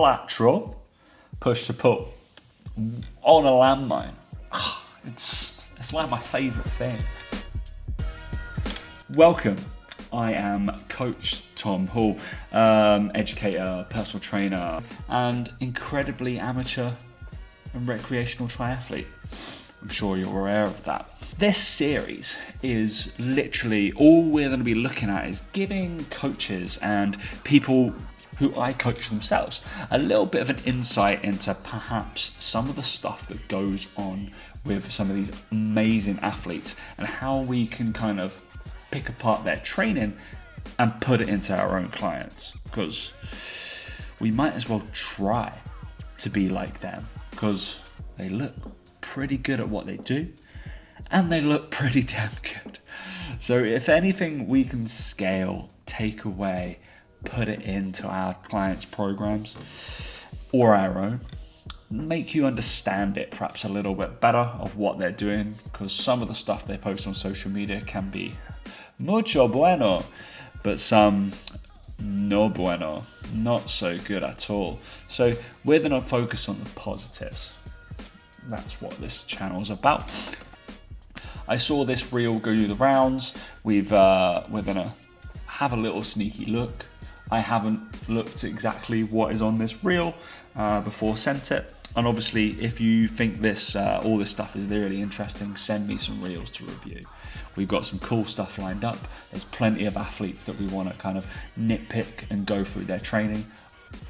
lateral push to pull on a landmine. It's like my favorite thing. Welcome. I am Coach Tom Hall, educator, personal trainer, and incredibly amateur and recreational triathlete. I'm sure you're aware of that. This series is literally all we're going to be looking at is giving coaches and people who I coach themselves a little bit of an insight into perhaps some of the stuff that goes on with some of these amazing athletes and how we can kind of pick apart their training and put it into our own clients, because we might as well try to be like them because they look pretty good at what they do and they look pretty damn good. So if anything we can scale, take away, put it into our clients' programs or our own, make you understand it perhaps a little bit better of what they're doing, because some of the stuff they post on social media can be mucho bueno, but some no bueno, not so good at all. So we're going to focus on the positives. That's what this channel is about. I saw this reel go the rounds. We're gonna have a little sneaky look. I haven't looked exactly what is on this reel before sent it. And obviously, if you think this all this stuff is really interesting, send me some reels to review. We've got some cool stuff lined up. There's plenty of athletes that we want to kind of nitpick and go through their training.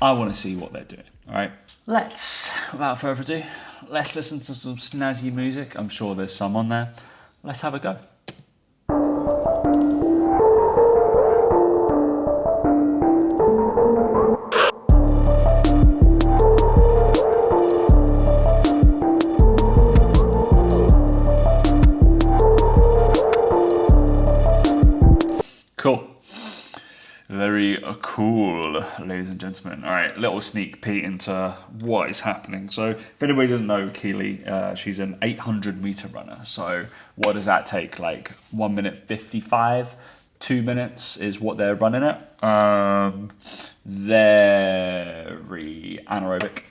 I want to see what they're doing. All right. Let's, without further ado, let's listen to some snazzy music. I'm sure there's some on there. Let's have a go. Cool. Very cool, ladies and gentlemen. All right, little sneak peek into what is happening. So if anybody doesn't know Keely, she's an 800 meter runner. So what does that take? Like 1 minute 55, 2 minutes is what they're running at. Very anaerobic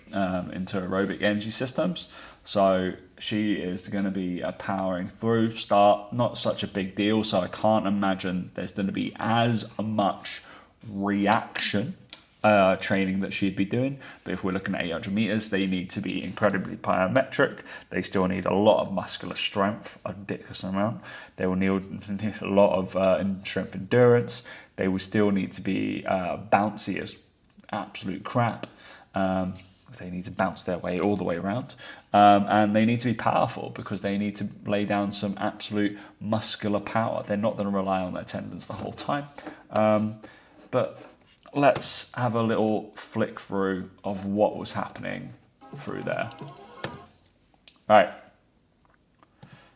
into aerobic energy systems. So she is going to be powering through start, not such a big deal. So I can't imagine there's going to be as much reaction training that she'd be doing. But if we're looking at 800 meters, they need to be incredibly plyometric. They still need a lot of muscular strength, a ridiculous amount. They will need a lot of strength endurance. They will still need to be bouncy as absolute crap. They need to bounce their way all the way around. And they need to be powerful because they need to lay down some absolute muscular power. They're not going to rely on their tendons the whole time. But let's have a little flick through of what was happening through there. All right.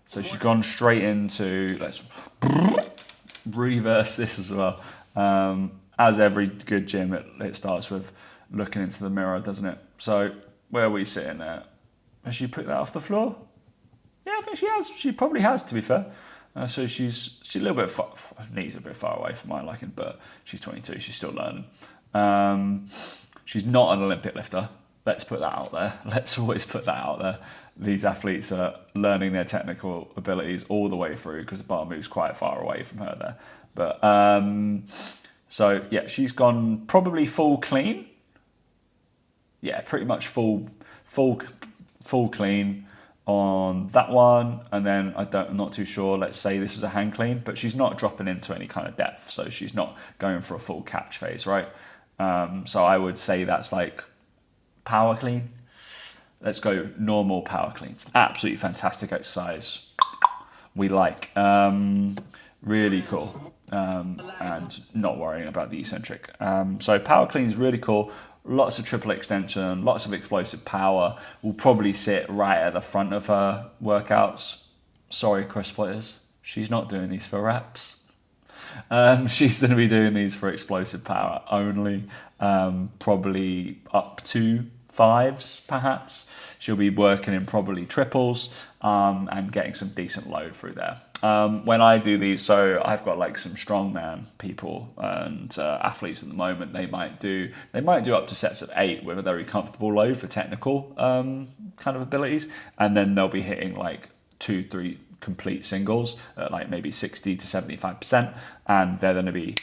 So she's gone straight into, let's reverse this as well. As every good gym, it starts with looking into the mirror, doesn't it? So where are we sitting there? Has she picked that off the floor? Yeah, I think she has. She probably has, to be fair. So she's a little bit far, knees a bit far away for my liking, but she's 22. She's still learning. She's not an Olympic lifter. Let's put that out there. Let's always put that out there. These athletes are learning their technical abilities all the way through because the bar moves quite far away from her there. But so yeah, she's gone probably full clean. Yeah, pretty much full clean on that one, and then I'm not too sure. Let's say this is a hang clean, but she's not dropping into any kind of depth, so she's not going for a full catch phase, right? So I would say that's like power clean. Let's go normal power cleans. Absolutely fantastic exercise. We like really cool, and not worrying about the eccentric. So power clean is really cool. Lots of triple extension, lots of explosive power. Will probably sit right at the front of her workouts. Sorry, Chris Flitters, she's not doing these for reps. She's going to be doing these for explosive power only, probably up to fives perhaps. She'll be working in probably triples and getting some decent load through there. When I do these, so I've got like some strongman people and athletes at the moment. They might do up to sets of 8 with a very comfortable load for technical kind of abilities, and then they'll be hitting like 2-3 complete singles at like maybe 60 to 75%, and they're going to be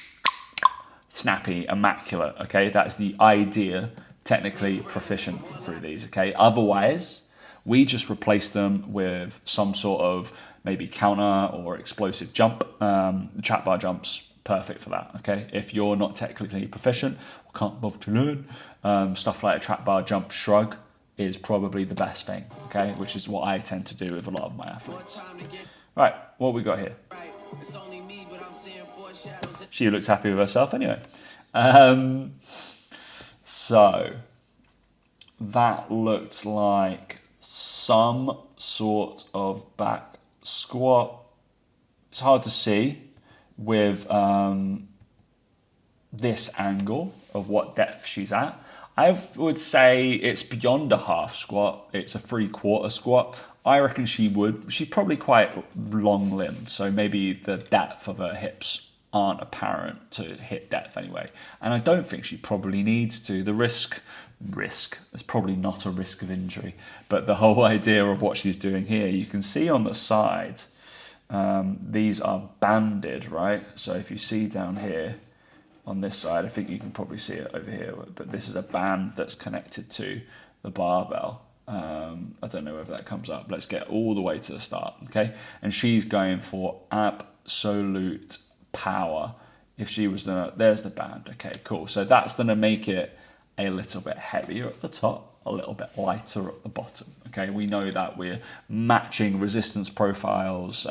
snappy, immaculate. Okay, that's the idea. Technically proficient through these. Okay, otherwise we just replace them with some sort of maybe counter or explosive jump. Trap bar jumps, perfect for that. Okay, if you're not technically proficient or can't bother to learn, stuff like a trap bar jump shrug is probably the best thing. Okay, which is what I tend to do with a lot of my athletes. Right, what we got here? She looks happy with herself anyway. So that looked like some sort of back squat. It's hard to see with this angle of what depth she's at. I would say it's beyond a half squat. It's a 3/4 squat. I reckon she's probably quite long limbed, so maybe the depth of her hips aren't apparent to hit depth anyway. And I don't think she probably needs to. The risk, there's probably not a risk of injury, but the whole idea of what she's doing here, you can see on the side, these are banded, right? So if you see down here on this side, I think you can probably see it over here, but this is a band that's connected to the barbell. I don't know whether that comes up. Let's get all the way to the start, okay? And she's going for absolute power. If she was there's the band. Okay, cool. So that's going to make it a little bit heavier at the top, a little bit lighter at the bottom. Okay, we know that we're matching resistance profiles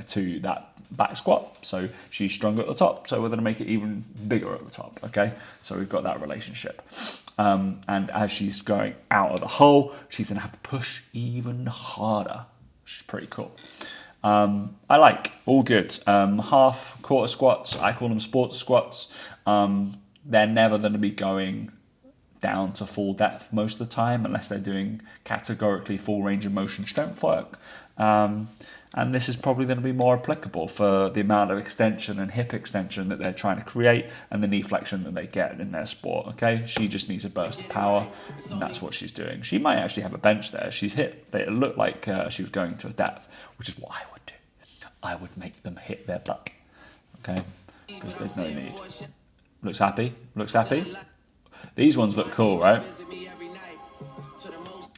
to that back squat. So she's stronger at the top, so we're going to make it even bigger at the top. Okay, so we've got that relationship. And as she's going out of the hole, she's going to have to push even harder, which is pretty cool. I like, all good. Half quarter squats, I call them sports squats. They're never going to be going down to full depth most of the time unless they're doing categorically full range of motion strength work. And this is probably going to be more applicable for the amount of extension and hip extension that they're trying to create and the knee flexion that they get in their sport. Okay, she just needs a burst of power, and that's what she's doing. She might actually have a bench there. She's hit. It looked like she was going to a depth, which is what I would do. I would make them hit their butt. Okay, because there's no need. Looks happy. Looks happy. These ones look cool, right?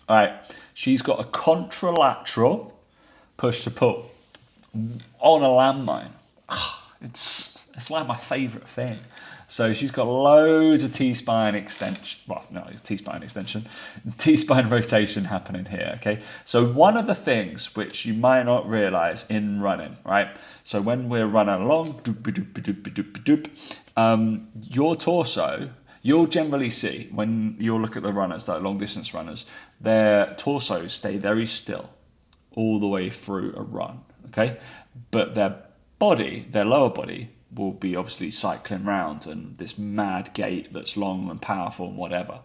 All right. She's got a contralateral push to pull on a landmine. It's like my favourite thing. So she's got loads of T-spine extension. Well, no, T-spine extension. T-spine rotation happening here, okay? So one of the things which you might not realise in running, right? So when we're running along, your torso, you'll generally see, when you'll look at the runners, like long distance runners, their torsos stay very still all the way through a run, okay? But their body, their lower body, will be obviously cycling round and this mad gait that's long and powerful and whatever.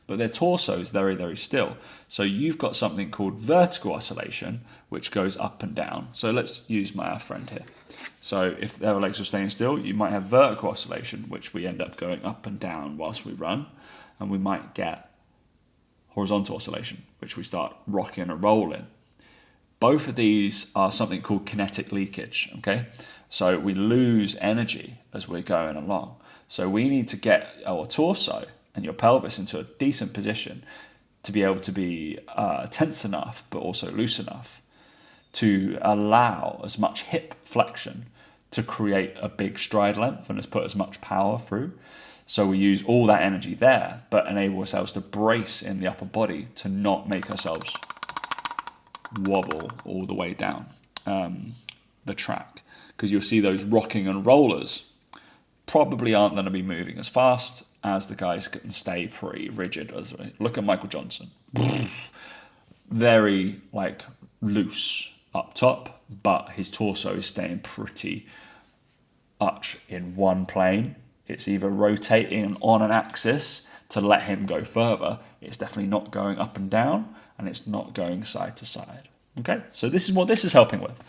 But their torso is very, very still. So you've got something called vertical oscillation, which goes up and down. So let's use my friend here. So if their legs are staying still, you might have vertical oscillation, which we end up going up and down whilst we run. And we might get horizontal oscillation, which we start rocking and rolling. Both of these are something called kinetic leakage, okay? So we lose energy as we're going along. So we need to get our torso and your pelvis into a decent position to be able to be tense enough, but also loose enough to allow as much hip flexion to create a big stride length and put as much power through. So we use all that energy there, but enable ourselves to brace in the upper body to not make ourselves wobble all the way down the track, because you'll see those rocking and rollers probably aren't going to be moving as fast as the guys can stay pretty rigid. Look at Michael Johnson, very like loose up top, but his torso is staying pretty much in one plane. It's either rotating on an axis to let him go further. It's definitely not going up and down, and it's not going side to side. Okay, so this is what this is helping with.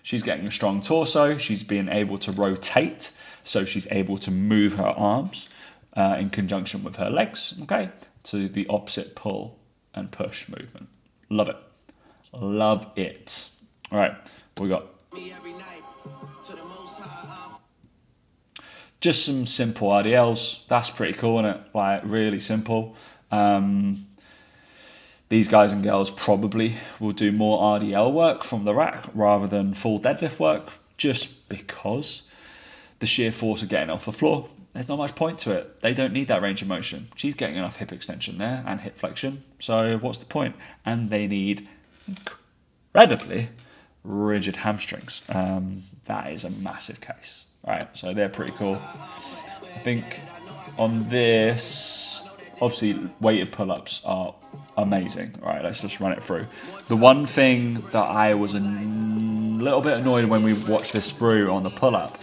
She's getting a strong torso. She's being able to rotate, so she's able to move her arms in conjunction with her legs, okay, to the opposite pull and push movement. Love it. Love it. All right, we got just some simple RDLs. That's pretty cool, isn't it? Like, really simple. These guys and girls probably will do more RDL work from the rack rather than full deadlift work, just because the sheer force of getting off the floor, there's not much point to it. They don't need that range of motion. She's getting enough hip extension there and hip flexion, so what's the point? And they need incredibly rigid hamstrings. That is a massive case. All right, so they're pretty cool. I think on this, obviously weighted pull-ups are amazing. All right, let's just run it through. The one thing that I was a little bit annoyed when we watched this through on the pull-up,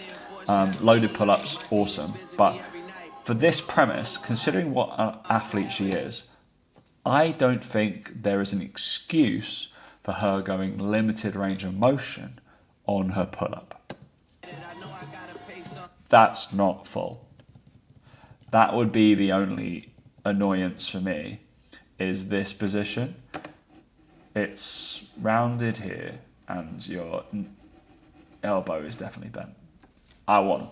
loaded pull-ups, awesome. But for this premise, considering what an athlete she is, I don't think there is an excuse for her going limited range of motion on her pull-up. That's not full. That would be the only annoyance for me, is this position. It's rounded here and your elbow is definitely bent. I want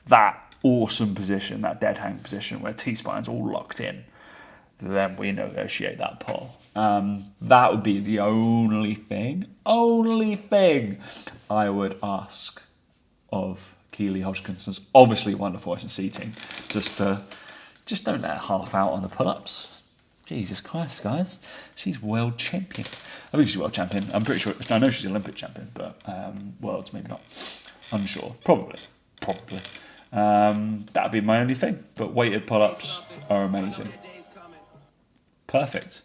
that awesome position, that dead hang position where T-spine's all locked in. Then we negotiate that pull. That would be the only thing I would ask of Keely Hodgkinson's obviously wonderful voice and seating. Just don't let her half out on the pull-ups. Jesus Christ, guys. She's world champion. I think she's world champion. I'm pretty sure. I know she's Olympic champion, but worlds maybe not. Unsure. Probably. That'd be my only thing. But weighted pull-ups are amazing. Perfect.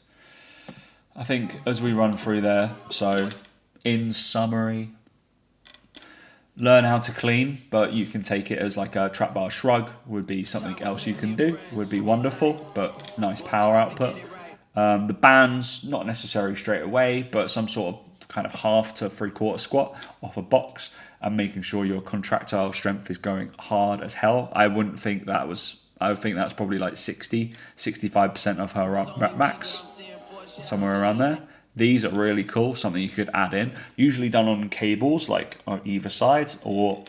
I think as we run through there, so in summary, learn how to clean, but you can take it as like a trap bar shrug would be something else you can do, would be wonderful, but nice power output. The bands, not necessarily straight away, but some sort of kind of half to three-quarter squat off a box and making sure your contractile strength is going hard as hell. I would think that's probably like 65% of her rep max, somewhere around there. These are really cool, something you could add in. Usually done on cables, like on either side, or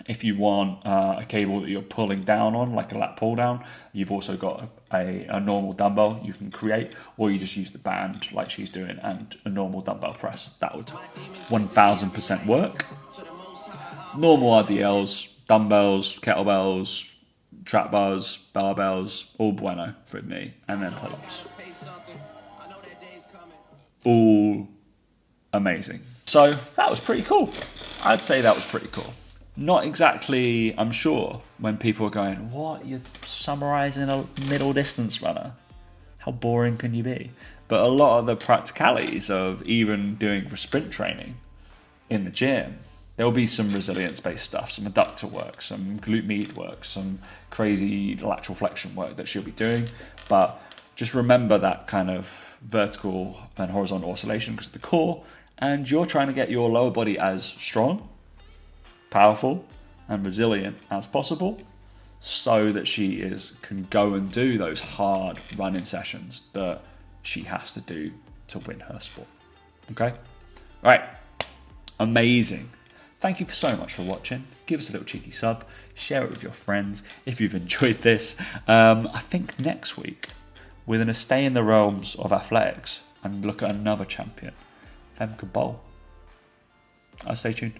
if you want a cable that you're pulling down on, like a lat pull down, you've also got a normal dumbbell you can create, or you just use the band like she's doing and a normal dumbbell press. That would 1000% work. Normal RDLs, dumbbells, kettlebells, trap bars, barbells, all bueno for me, and then pull-ups. All amazing. So that was pretty cool. I'd say that was pretty cool. Not exactly, I'm sure, when people are going, what, you're summarizing a middle distance runner? How boring can you be? But a lot of the practicalities of even doing for sprint training in the gym, there'll be some resilience-based stuff, some adductor work, some glute med work, some crazy lateral flexion work that she'll be doing. But just remember that kind of vertical and horizontal oscillation because of the core, and you're trying to get your lower body as strong, powerful, and resilient as possible so that she can go and do those hard running sessions that she has to do to win her sport. Okay? All right. Amazing. Thank you so much for watching. Give us a little cheeky sub. Share it with your friends if you've enjoyed this. I think next week we're going to stay in the realms of athletics and look at another champion, Femke Bol. I'll stay tuned.